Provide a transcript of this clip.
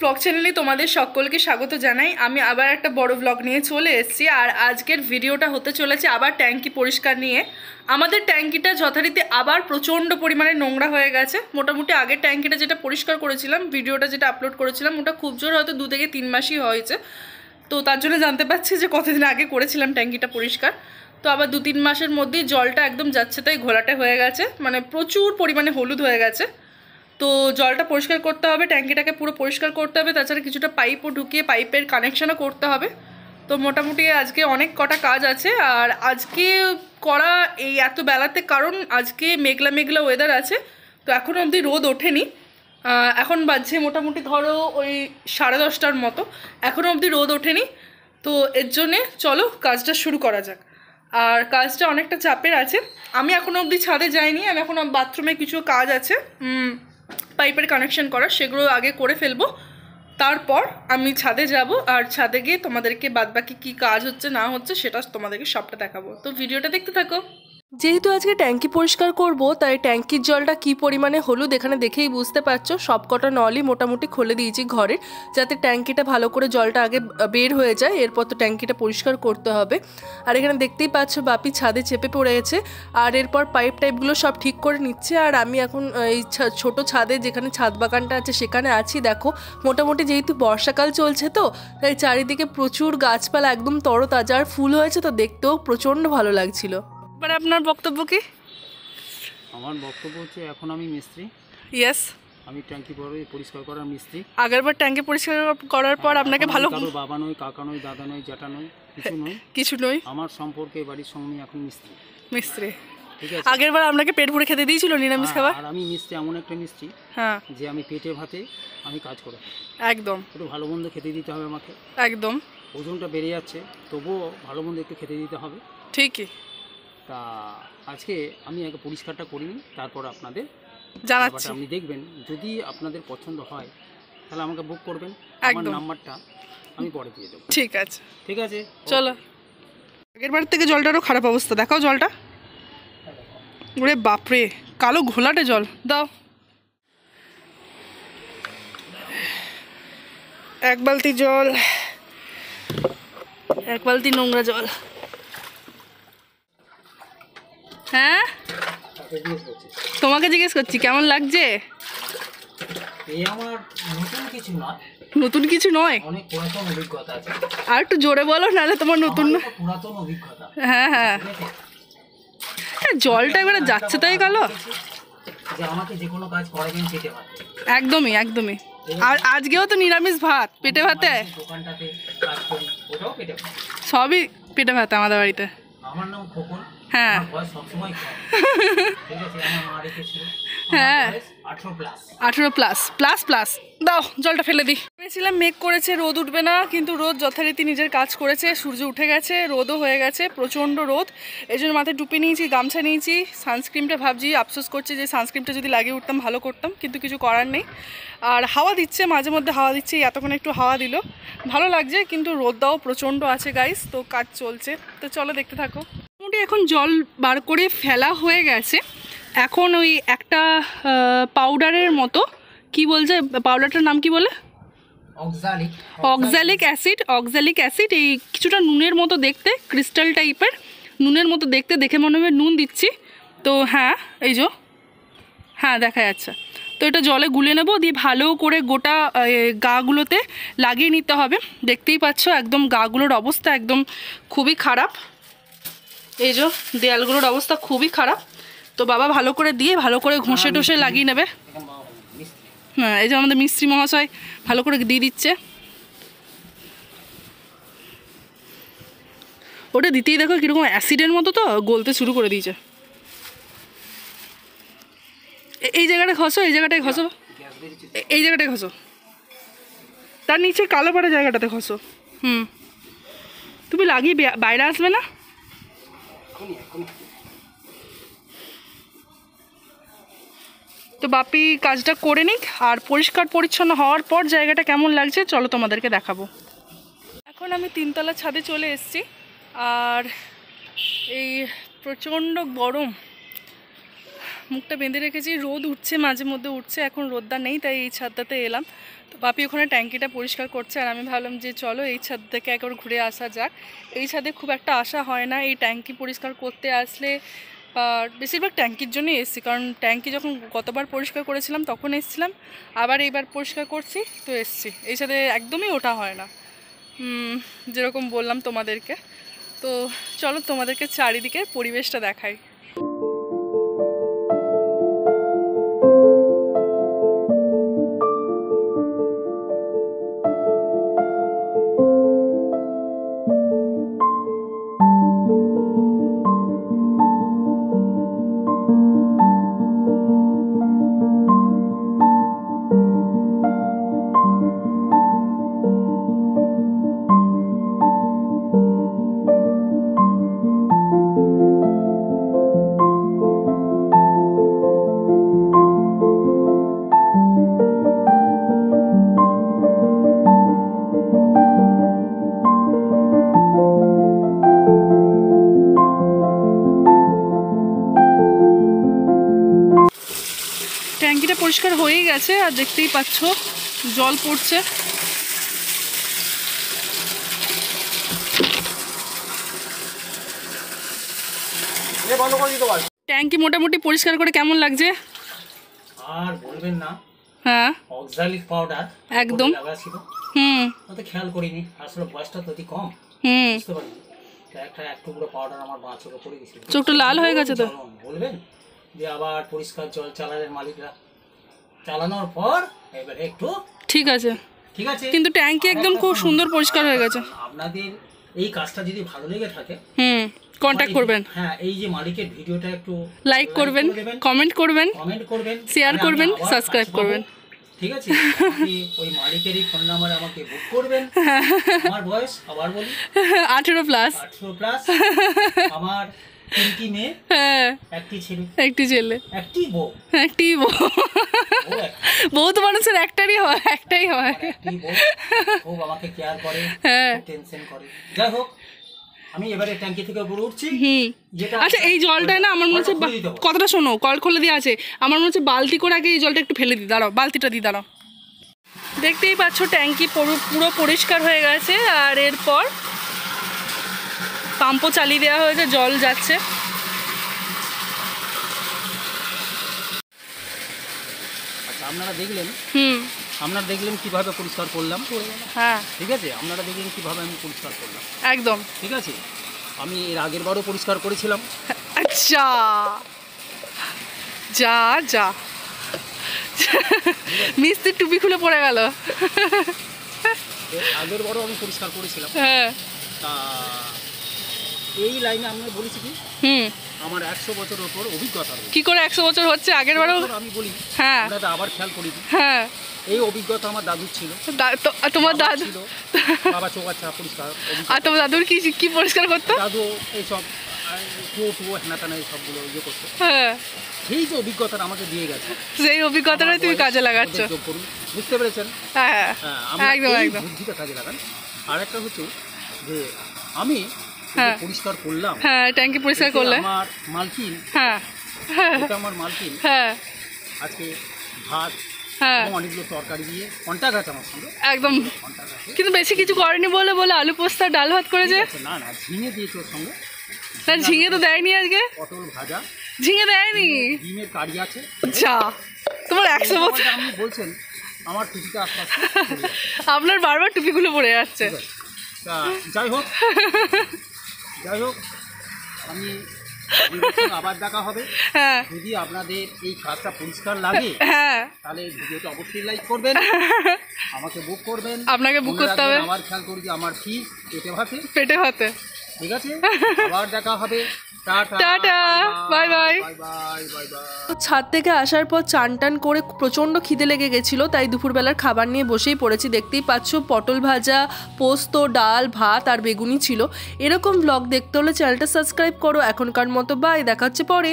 Blog চ্যানেলে তোমাদের সকলকে স্বাগত জানাই। আমি আবার একটা বড় ব্লগ নিয়ে চলে এসেছি। আর আজকের ভিডিওটা হতে চলেছে আবার ট্যাঙ্কি পরিষ্কার নিয়ে। আমাদের ট্যাঙ্কিটা যথারীতি আবার প্রচণ্ড পরিমাণে নোংরা হয়ে গেছে। মোটামুটি আগের ট্যাঙ্কিটা যেটা পরিষ্কার করেছিলাম, ভিডিওটা যেটা আপলোড করেছিলাম, ওটা খুব জোর হয়তো 2 থেকে 3 মাসই হয়েছে। তো তার জন্য জানতে পারছি যে কতদিন আগে করেছিলাম ট্যাঙ্কিটা পরিষ্কার। তো আবার 2-3 মাসের মধ্যেই জলটা একদম যাচ্ছে তাই ঘোলাটে হয়ে গেছে, মানে প্রচুর পরিমাণে হলুদ হয়ে গেছে। তো জলটা পরিষ্কার করতে হবে, ট্যাঙ্কিটাকে পুরো পরিষ্কার করতে হবে, তাছাড়া কিছুটা পাইপও ঢুকিয়ে পাইপের কানেকশানও করতে হবে। তো মোটামুটি আজকে অনেক কটা কাজ আছে। আর আজকে করা এই এত বেলাতে, কারণ আজকে মেঘলা মেঘলা ওয়েদার আছে। তো এখনও অবধি রোদ ওঠেনি। এখন বাজছে মোটামুটি ধরো ওই 10:30টার মতো, এখনও অবধি রোদ ওঠেনি। তো এর জন্যে চলো কাজটা শুরু করা যাক। আর কাজটা অনেকটা চাপের আছে। আমি এখনও অবধি ছাদে যাইনি, আমি এখন বাথরুমে কিছু কাজ আছে পাইপের কানেকশন করা, সেগুলো আগে করে ফেলবো। তারপর আমি ছাদে যাব, আর ছাদে গিয়ে তোমাদেরকে বাদবাকি কী কাজ হচ্ছে না হচ্ছে সেটা তোমাদেরকে সবটা দেখাবো। তো ভিডিওটা দেখতে থাকো। যেহেতু আজকে ট্যাঙ্কি পরিষ্কার করব, তাই ট্যাঙ্কির জলটা কী পরিমাণে হলুদ এখানে দেখেই বুঝতে পারছো। সব কটা নলই মোটামুটি খুলে দিয়েছি ঘরের, যাতে ট্যাঙ্কিটা ভালো করে জলটা আগে বের হয়ে যায়, এরপর তো ট্যাঙ্কিটা পরিষ্কার করতে হবে। আর এখানে দেখতেই পাচ্ছ বাপি ছাদে চেপে পড়ে গেছে, আর এরপর পাইপ টাইপগুলো সব ঠিক করে নিচ্ছে। আর আমি এখন এই ছোটো ছাদে, যেখানে ছাদ বাগানটা আছে সেখানে আছি। দেখো মোটামুটি যেহেতু বর্ষাকাল চলছে, তো তাই চারিদিকে প্রচুর গাছপালা একদম তরতাজা, আর ফুল হয়েছে, তো দেখতেও প্রচণ্ড ভালো লাগছিল। এবার আপনার বক্তব্য কি? আমার বক্তব্য হচ্ছে, এখন আমি মিস্ত্রি। ইয়েস, আমি ট্যাঙ্কি পরিষ্কার করার মিস্ত্রি। আগেরবার ট্যাঙ্কি পরিষ্কার করার পর আপনাকে ভালো, কারো বাবা নই, কাকা নই, দাদা নই, জ্যাঠা নই, কিছু নই। আমার সম্পর্কে বাড়ির সঙ্গে এখন মিস্ত্রি। ঠিক আছে, আগেরবার আপনাকে পেট ভরে খেতে দিয়েছিল নিরামিষ খাবার। আর আমি মিস্ত্রি, এমন একটা মিস্ত্রি হ্যাঁ, যে আমি পেটে ভাতে আমি কাজ করে একদম একটু ভালো মন্দ খেতে দিতে হবে আমাকে। একদম, ওজনটা বেড়ে যাচ্ছে, তবুও ভালো মন্দ একটু খেতে দিতে হবে। ঠিকই। তা আজকে আমি আগে পরিষ্কারটা করিনি, তারপর আপনাদের জানাচ্ছি। আপনি দেখবেন, যদি আপনাদের পছন্দ হয় তাহলে আমাকে বুক করবেন। আমার নাম্বারটা আমি পরে দিয়ে দেবো। ঠিক আছে, ঠিক আছে, চলো। আগেরবার থেকে জলটারও খারাপ অবস্থা, দেখাও জলটা। ওরে বাপরে, কালো ঘোলাটে জল। দাও 1 বালতি জল, 1 বালতি নোংরা জল। হ্যাঁ, তোমাকে জিজ্ঞেস করছি কেমন লাগছে। আমার নতুন কিছু নয়, অনেক পুরাতন অভিজ্ঞতা আছে। আর একটু জোরে বলো, নাহলে তোমার নতুন। পুরাতন অভিজ্ঞতা। হ্যাঁ হ্যাঁ, জলটা এবারে যাচ্ছে তাই কালো। যে আমাকে যে কোনো কাজ করাবেন পেটে ভাতে। একদমই একদমই। আর আজকেও তো নিরামিষ ভাত, পেটে ভাতে। দোকানটাতে কাজ করি, ওটাও পেটে ভাত। সবই পেটে ভাতে আমাদের বাড়িতে। আমার নাম খোকন। হ্যাঁ, বয়স সবসময় কম। ঠিক আছে, আমার মা রেখেছিল। হ্যাঁ, 18 প্লাস। দাও জলটা ফেলে দিই। ভেবেছিলাম মেঘ করেছে, রোদ উঠবে না, কিন্তু রোদ যথারীতি নিজের কাজ করেছে। সূর্য উঠে গেছে, রোদও হয়ে গেছে, প্রচণ্ড রোদ। এই জন্য মাথায় টুপি নিয়েছি, গামছা নিয়েছি। সানস্ক্রিনটা ভাবছি, আফসোস করছে যে সানস্ক্রিনটা যদি লাগিয়ে উঠতাম ভালো করতাম, কিন্তু কিছু করার নেই। আর হাওয়া দিচ্ছে, মাঝে মধ্যে হাওয়া দিচ্ছে, এতক্ষণ একটু হাওয়া দিল, ভালো লাগছে। কিন্তু রোদটাও প্রচণ্ড আছে গাইস, তো কাজ চলছে। তো চলো দেখতে থাকো। মোটামুটি এখন জল বার করে ফেলা হয়ে গেছে। এখন ওই একটা পাউডারের মতো, কি বলছে পাউডারটার নাম কি বলে, অক্সালিক অ্যাসিড। এই কিছুটা নুনের মতো দেখতে, ক্রিস্টাল টাইপের নুনের মতো দেখতে, দেখে মনে হবে নুন দিচ্ছি। তো হ্যাঁ, এই যে হ্যাঁ দেখা যাচ্ছে। তো এটা জলে গুলে নেব, দিয়ে ভালো করে গোটা গাগুলোতে লাগিয়ে নিতে হবে। দেখতেই পাচ্ছ একদম গাগুলোর অবস্থা একদম খুবই খারাপ। এই যে দেয়ালগুলোর অবস্থা খুবই খারাপ। তো বাবা ভালো করে দিয়ে ভালো করে ঘষে টষে লাগিয়ে নেবে। হ্যাঁ, এই যে আমাদের মিস্ত্রি মহাশয় ভালো করে দিয়ে দিচ্ছে। ওটা দিতেই দেখো কীরকম অ্যাসিডের মতো, তো গলতে শুরু করে দিয়েছে। এই জায়গাটায় ঘষো, এই জায়গাটায় ঘষো, এই জায়গাটায় ঘষো, তার নিচে কালো পড়া জায়গাটাতে ঘষো। তুমি লাগিয়ে বাইরে আসবে না? তো বাপি কাজটা করে নিক, আর পরিষ্কার পরিচ্ছন্ন হওয়ার পর জায়গাটা কেমন লাগছে চলো তোমাদেরকে দেখাবো। এখন আমি 3তলা ছাদে চলে এসেছি, আর এই প্রচণ্ড গরম, মুখটা বেঁধে রেখেছি, রোদ উঠছে মাঝে মধ্যে উঠছে, এখন রোদটা নেই তাই এই ছাদটাতে এলাম। তো বাপি ওখানে ট্যাঙ্কিটা পরিষ্কার করছে আর আমি ভাবলাম যে চলো এই ছাদ থেকে একবার ঘুরে আসা যাক। এই ছাদে খুব একটা আসা হয় না, এই ট্যাঙ্কি পরিষ্কার করতে আসলে বেশিরভাগ ট্যাঙ্কির জন্যই এসেছি, কারণ ট্যাঙ্কি যখন গতবার পরিষ্কার করেছিলাম তখন এসেছিলাম, আবার এইবার পরিষ্কার করছি তো এসেছি। এই ছাদে একদমই ওঠা হয় না, যেরকম বললাম তোমাদেরকে। তো চলো তোমাদেরকে চারিদিকের পরিবেশটা দেখাই। ট্যাঙ্কিটা পরিষ্কার হয়ে গেছে আর দেখতেই পাচ্ছ জল পড়ছে। ট্যাঙ্কি মোটামুটি পরিষ্কার করে কেমন লাগছে আর বলবেন না। হ্যাঁ অক্সালিক পাউডার একদম লাগাছিল, অত খেয়াল করিনি, আসলে বয়সটা তো অতি কম, বুঝতে পারিনি। একটা এক টুকরো পাউডার আমার বাঁ চোখে পড়ে গেছিল, চোখটা লাল হয়ে গেছে। তো বলবেন যে আবার পরিষ্কার জল চালালেন মালিকরা, চালানোর পর এবারে একটু ঠিক আছে, ঠিক আছে, কিন্তু ট্যাঙ্কি একদম খুব সুন্দর পরিষ্কার হয়ে গেছে। আপনাদের এই কাজটা যদি ভালো লেগে থাকে কন্টাক্ট করবেন। হ্যাঁ, এই যে মালিকের ভিডিওটা একটু লাইক করবেন, কমেন্ট করবেন, শেয়ার করবেন, সাবস্ক্রাইব করবেন, ঠিক আছে। ওই মালিকেরই ফোন নাম্বার আমাকে বুক করবেন। আমার বয়স আবার বলি 18 প্লাস। আমার 3টি মেয়ে, একটি ছেলে, একটি বউ। বউ তো মানুষের একটাই হয়। খুব আমাকে কেয়ার করে, টেনশন করে। যাই হোক, আমি এবারে ট্যাঙ্কি থেকে উপরে উঠছি। আচ্ছা, এই জলটা না আমার মনে হচ্ছে, কথাটা শোনো, কল খুলে দেওয়া আছে, আমার মনে হচ্ছে বালতি করে আগে এই জলটা একটু ফেলে দিই। দাঁড়াও, বালতিটা দিই, দাঁড়াও। দেখতেই পাচ্ছ ট্যাঙ্কি পুরো পরিষ্কার হয়ে গেছে আর এরপর পাম্পও চালিয়ে দেওয়া হয়েছে, জল যাচ্ছে। আচ্ছা, আপনারা দেখলেন কিভাবে পরিষ্কার করলাম। হ্যাঁ, ঠিক আছে, আপনারা দেখলেন কিভাবে আমি পরিষ্কার করলাম। একদম ঠিক আছে। আমি এর আগের বারও পরিষ্কার করেছিলাম। আচ্ছা, যা যা মিস্ত্রি টুপি খুলে পড়ে গেল। আগের বারও আমি পরিষ্কার করেছিলাম। হ্যাঁ, তা এই লাইনে আমি বলেছি কি, আমার 100 বছরের উপর অভিজ্ঞতা। কি করে 100 বছর হচ্ছে? আগের বারও আমি বলি। হ্যাঁ, দাদা আবার খেয়াল করি। হ্যাঁ, এই অভিজ্ঞতা আমার দাদুর ছিল। তোমার দাদু ছিল, বাবা চোখা পরিষ্কার। আর তোমার দাদুর কি পরিষ্কার করতো? দাদু এইসব টুয়ো হেনাটানা এইসবগুলো ইয়ে করতো। হ্যাঁ, সেই যে অভিজ্ঞতাটা আমাকে দিয়ে গেছে, সেই অভিজ্ঞতাটাই তুমি কাজে লাগাচ্ছ। বুঝতে পেরেছেন? হ্যাঁ, একদম একদম বুদ্ধিটা কাজে লাগান। আর একটা হচ্ছে যে আমি পরিষ্কার করলাম, হ্যাঁ, ট্যাঙ্কি পরিষ্কার করলে আমার মালকিন, হ্যাঁ, এটা আমার মালকিন, হ্যাঁ, আজকে ভাত, অনেকগুলো তরকারি দিয়ে কন্টাক্ট আছে আমার সঙ্গে, একদম। কিন্তু বেশি কিছু করেনি বলে আলু পোস্তা ডাল ভাত করেছে। না, ঝিঙে দিয়েছে ওর সঙ্গে। না, ঝিঙে তো দেয়নি আজকে। পটল ভাজা, ঝিঙে দেয়নি, ডিমের কারি আছে। আচ্ছা, তোমার 100 বছর আপনি বলছেন আমার টুপিটা আশপাশ আপনার বারবার টুপিগুলো পড়ে যাচ্ছে। যাই হোক আমি আবার দেখা হবে। যদি আপনাদের এই কাজটা পরিষ্কার লাগে তাহলে ভিডিওটা অবশ্যই লাইক করবেন, আমাকে বুক করবেন। আপনাকে বুক করতে হবে। আমার খেয়াল করি যে আমার ফি পেটে ভাতে। ঠিক আছে, আবার দেখা হবে। Tata, bye bye. ছাদ থেকে আসার পর চান টান করে প্রচণ্ড খিদে লেগে গেছিলো, তাই দুপুরবেলার খাবার নিয়ে বসেই পড়েছি। দেখতেই পাচ্ছ পটল ভাজা, পোস্ত, ডাল, ভাত আর বেগুনি ছিল। এরকম ব্লগ দেখতে হলে চ্যানেলটা সাবস্ক্রাইব করো। এখনকার মতো বাই, দেখা হচ্ছে পরে।